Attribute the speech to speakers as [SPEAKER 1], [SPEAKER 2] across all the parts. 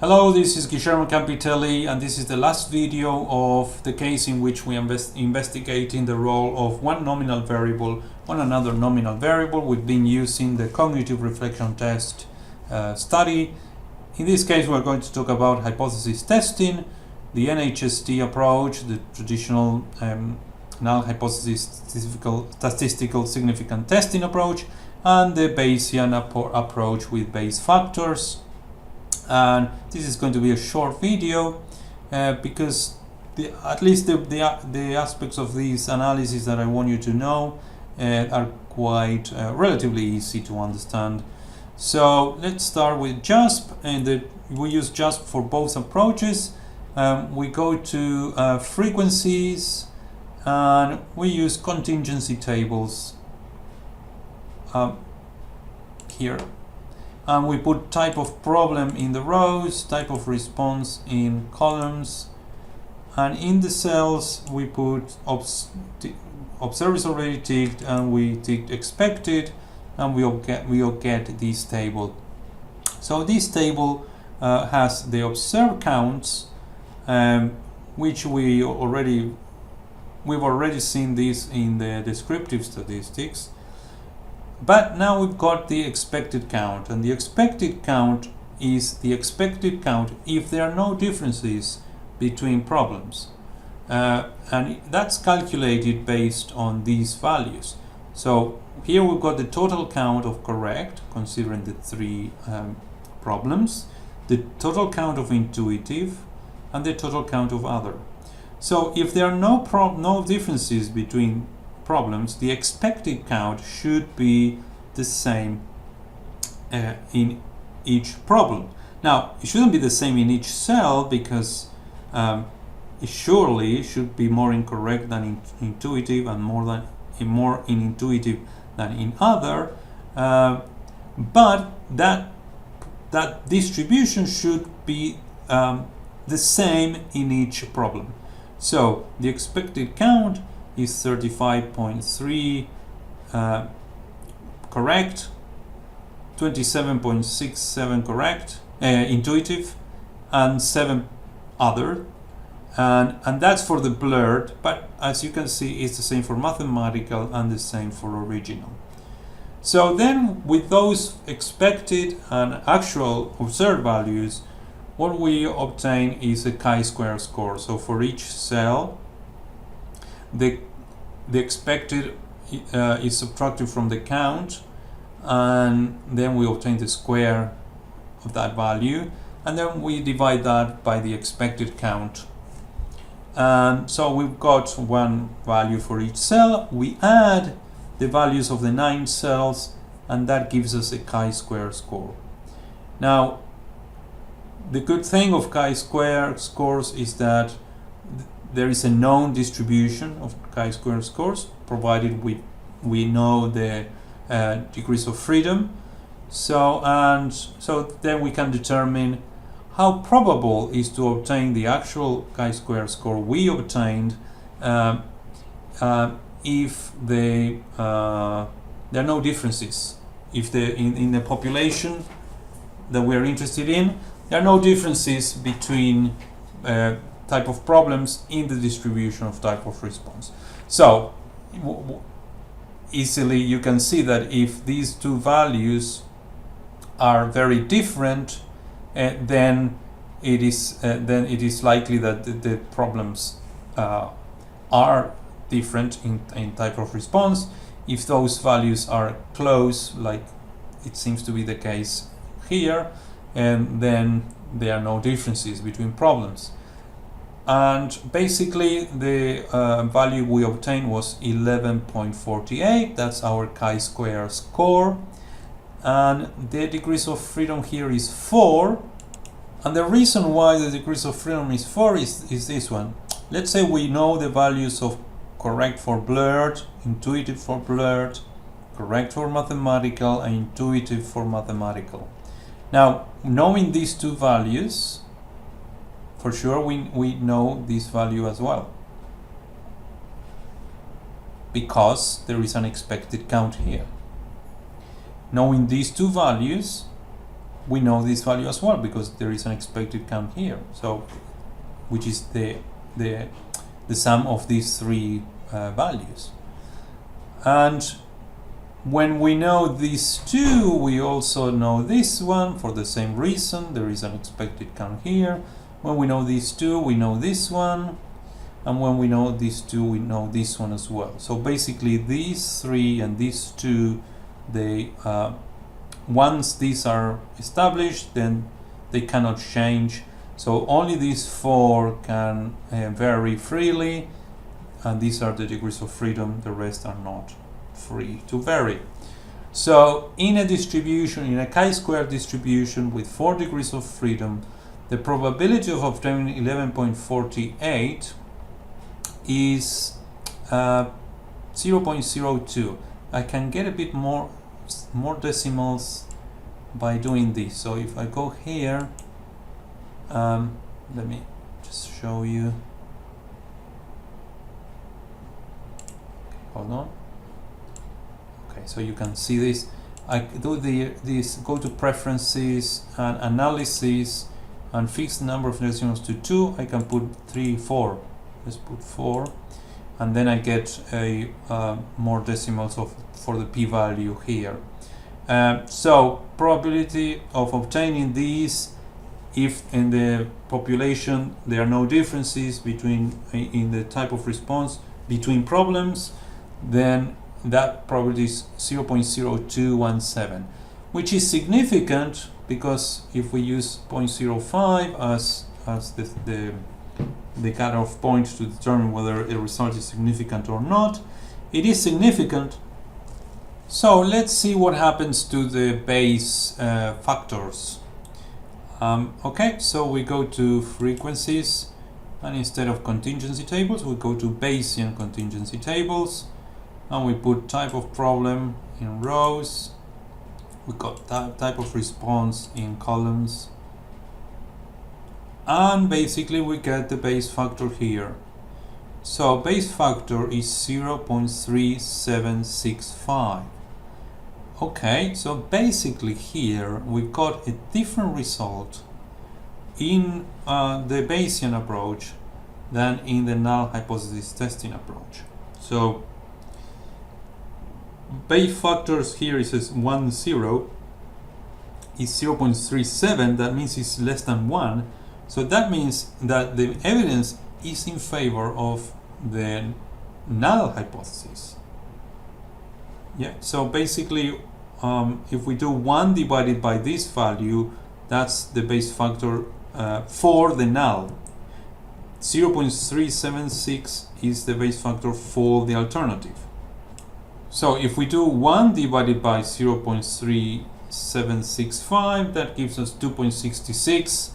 [SPEAKER 1] Hello, this is Guillermo Campitelli, and this is the last video of the case in which we investigating the role of one nominal variable on another nominal variable. We've been using the cognitive reflection test study. In this case, we're going to talk about hypothesis testing, the NHST approach, the traditional null hypothesis statistical significant testing approach, and the Bayesian approach with Bayes factors. And this is going to be a short video because at least the aspects of this analysis that I want you to know are quite relatively easy to understand. So let's start with JASP, and we use JASP for both approaches. We go to frequencies, and we use contingency tables here. And we put type of problem in the rows, type of response in columns, and in the cells we put observers already ticked, and we ticked expected, and we'll get this table. So this table has the observed counts, which we've already seen this in the descriptive statistics. But now we've got the expected count, and the expected count is the expected count if there are no differences between problems. And that's calculated based on these values. So here we've got the total count of correct, considering the three problems, the total count of intuitive, and the total count of other. So if there are no differences between problems, the expected count should be the same in each problem. Now, it shouldn't be the same in each cell because it surely should be more incorrect than in intuitive and more in intuitive than in other. But that distribution should be the same in each problem. So the expected count is 35.3 correct, 27.67 correct, intuitive, and 7 other, and that's for the blurred, but as you can see it's the same for mathematical and the same for original. So then with those expected and actual observed values, what we obtain is a chi-square score. So for each cell, the expected is subtracted from the count, and then we obtain the square of that value, and then we divide that by the expected count. And so we've got one value for each cell. We add the values of the 9 cells, and that gives us a chi-square score. Now, the good thing of chi-square scores is that there is a known distribution of chi-square scores, provided we know the degrees of freedom. So then we can determine how probable is to obtain the actual chi-square score we obtained if there are no differences. If in the population that we're interested in, there are no differences between type of problems in the distribution of type of response. So easily you can see that if these two values are very different, then it is likely that the problems are different in type of response. If those values are close, like it seems to be the case here, and then there are no differences between problems. And basically the value we obtained was 11.48. That's our chi-square score, and the degrees of freedom here is 4. And the reason why the degrees of freedom is 4 is this one. Let's say we know the values of correct for blurred, intuitive for blurred, correct for mathematical, and intuitive for mathematical. Now, knowing these two values, for sure we know this value as well, because there is an expected count here. Knowing these two values, we know this value as well because there is an expected count here. So, which is the sum of these three values. And when we know these two, we also know this one for the same reason. There is an expected count here. When we know these two, we know this one. And when we know these two, we know this one as well. So basically these three and these two, they once these are established, then they cannot change. So only these four can vary freely, and these are the degrees of freedom. The rest are not free to vary. So in a distribution, in a chi-square distribution with 4 degrees of freedom, the probability of obtaining 11.48 is 0.02. I can get a bit more decimals by doing this. So if I go here, let me just show you. Hold on. Okay, so you can see this. I do this, go to preferences and analysis and fix the number of decimals to 2. I can put 3, 4. Let's put 4, and then I get a more decimals for the p-value here. So probability of obtaining these, if in the population there are no differences between in the type of response between problems, then that probability is 0.0217, which is significant because if we use 0.05 as the cutoff point to determine whether a result is significant or not, it is significant. So let's see what happens to the Bayes factors. Okay, so we go to frequencies, and instead of contingency tables, we go to Bayesian contingency tables, and we put type of problem in rows. We got type of response in columns, and basically we get the Bayes factor here. So Bayes factor is 0.3765. Okay, so basically here we've got a different result in the Bayesian approach than in the null hypothesis testing approach. So Bayes factors here is 1, 0 is 0.37. That means it's less than 1. So that means that the evidence is in favor of the null hypothesis. Yeah, so basically if we do 1 divided by this value, that's the Bayes factor for the null. 0.376 is the Bayes factor for the alternative. So if we do 1 divided by 0.3765, that gives us 2.66,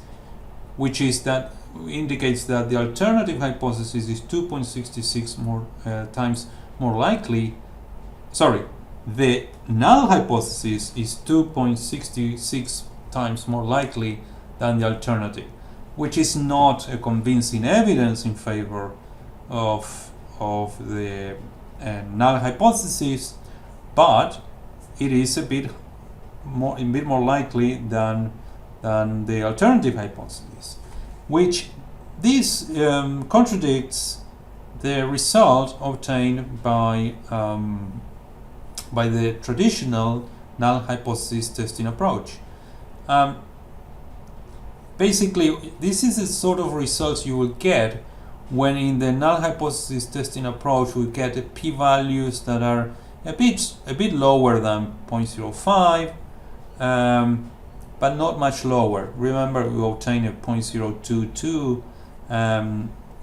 [SPEAKER 1] which is that indicates that the alternative hypothesis is 2.66 more times more likely. Sorry, the null hypothesis is 2.66 times more likely than the alternative, which is not a convincing evidence in favor of the null hypothesis, but it is a bit more likely than the alternative hypothesis, which this contradicts the result obtained by the traditional null hypothesis testing approach. Basically, this is the sort of results you will get when in the null hypothesis testing approach we get p-values that are a bit lower than 0.05, but not much lower. Remember, we obtained a 0.022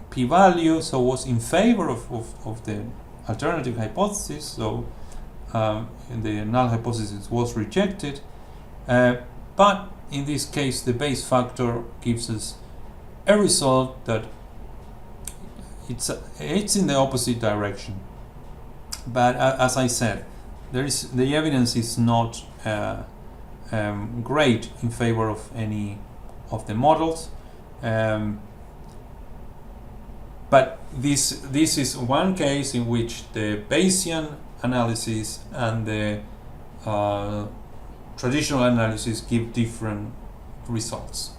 [SPEAKER 1] p-value, so it was in favor of the alternative hypothesis. So the null hypothesis was rejected, but in this case the Bayes factor gives us a result that it's in the opposite direction. But as I said, the evidence is not great in favor of any of the models, but this is one case in which the Bayesian analysis and the traditional analysis give different results.